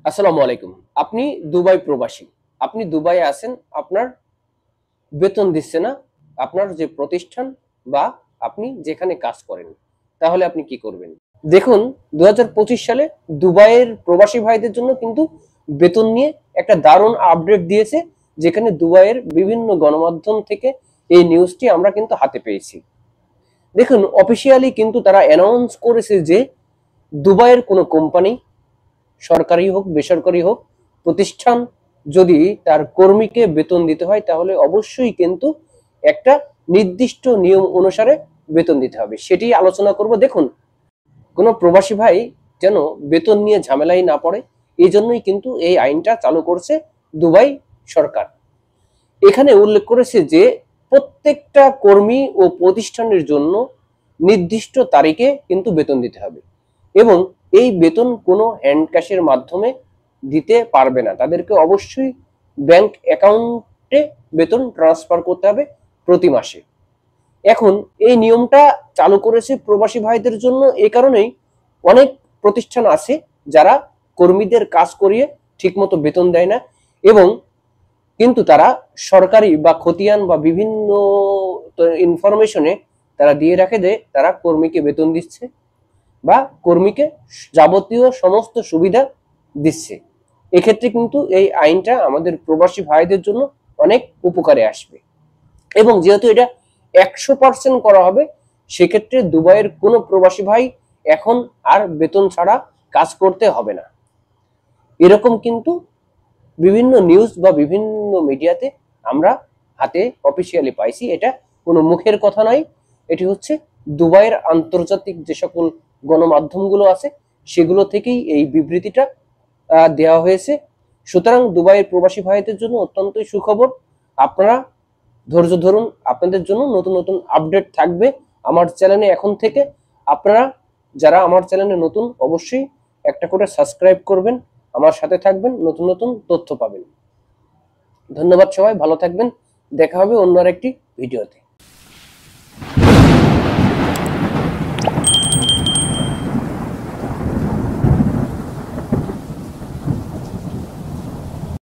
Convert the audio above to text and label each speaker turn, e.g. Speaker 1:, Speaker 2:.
Speaker 1: আসসালামু আলাইকুম। আপনি দুবাই প্রবাসী। আপনি দুবাইয়ে আছেন, আপনার বেতন দিচ্ছে না আপনার যে প্রতিষ্ঠান বা আপনি যেখানে কাজ করেন। তাহলে আপনি কি করবেন? দেখুন, ২০২৫ সালে দুবাইয়ের প্রবাসী ভাইদের জন্য কিন্তু বেতন নিয়ে একটা দারুণ আপডেট দিয়েছে, যেখানে দুবাইয়ের বিভিন্ন গণমাধ্যম থেকে এই নিউজটি আমরা কিন্তু হাতে পেয়েছি। দেখুন, অফিসিয়ালি কিন্তু তারা অ্যানাউন্স করেছে যে দুবাইয়ের কোনো কোম্পানি, সরকারি হোক বেসরকারি হোক, প্রতিষ্ঠান যদি তার কর্মীকে বেতন দিতে হয় তাহলে অবশ্যই কিন্তু একটা নির্দিষ্ট নিয়ম অনুসারে বেতন দিতে হবে। সেটি আলোচনা করব। দেখুন, কোনো প্রবাসী ভাই যেন বেতন নিয়ে ঝামেলাই না পড়ে, এই জন্যই কিন্তু এই আইনটা চালু করছে দুবাই সরকার। এখানে উল্লেখ করেছে যে প্রত্যেকটা কর্মী ও প্রতিষ্ঠানের জন্য নির্দিষ্ট তারিখে কিন্তু বেতন দিতে হবে এবং এই বেতন কোনো হ্যান্ড ক্যাশের মাধ্যমে দিতে পারবে না। তাদেরকে অবশ্যই ব্যাংক অ্যাকাউন্টে বেতন ট্রান্সফার করতে হবে প্রতি মাসে। এখন এই নিয়মটা চালু করেছে প্রবাসী ভাইদের জন্য এই কারণেই, অনেক প্রতিষ্ঠান আছে যারা কর্মীদের কাজ করিয়ে ঠিকমতো বেতন দেয় না এবং কিন্তু তারা সরকারি বা খতিয়ান বা বিভিন্ন ইনফরমেশনে তারা দিয়ে রাখে যে তারা কর্মীকে বেতন দিচ্ছে বা কর্মীকে যাবতীয় সমস্ত সুবিধা দিচ্ছে। এক্ষেত্রে কিন্তু এই আইনটা আমাদের প্রবাসী ভাইদের জন্য অনেক উপকারে আসবে এবং যেহেতু এটা 100% করা হবে, সেক্ষেত্রে দুবাইয়ের কোনো প্রবাসী ভাই এখন আর বেতন ছাড়া কাজ করতে হবে না। এরকম কিন্তু বিভিন্ন নিউজ বা বিভিন্ন মিডিয়াতে আমরা হাতে অফিসিয়ালি পাইছি। এটা কোনো মুখের কথা নয়, এটি হচ্ছে দুবাইয়ের আন্তর্জাতিক যে সকল গণমাধ্যমগুলো আছে সেগুলো থেকেই এই বিবৃতিটা দেওয়া হয়েছে। সুতরাং দুবাইয়ের প্রবাসী ভাইদের জন্য অত্যন্তই সুখবর। আপনারা ধৈর্য ধরুন, আপনাদের জন্য নতুন নতুন আপডেট থাকবে আমার চ্যানেলে এখন থেকে। আপনারা যারা আমার চ্যানেলে নতুন, অবশ্যই একটা করে সাবস্ক্রাইব করবেন, আমার সাথে থাকবেন, নতুন নতুন তথ্য পাবেন। ধন্যবাদ সবাই, ভালো থাকবেন। দেখা হবে অন্য আরেকটি ভিডিওতে।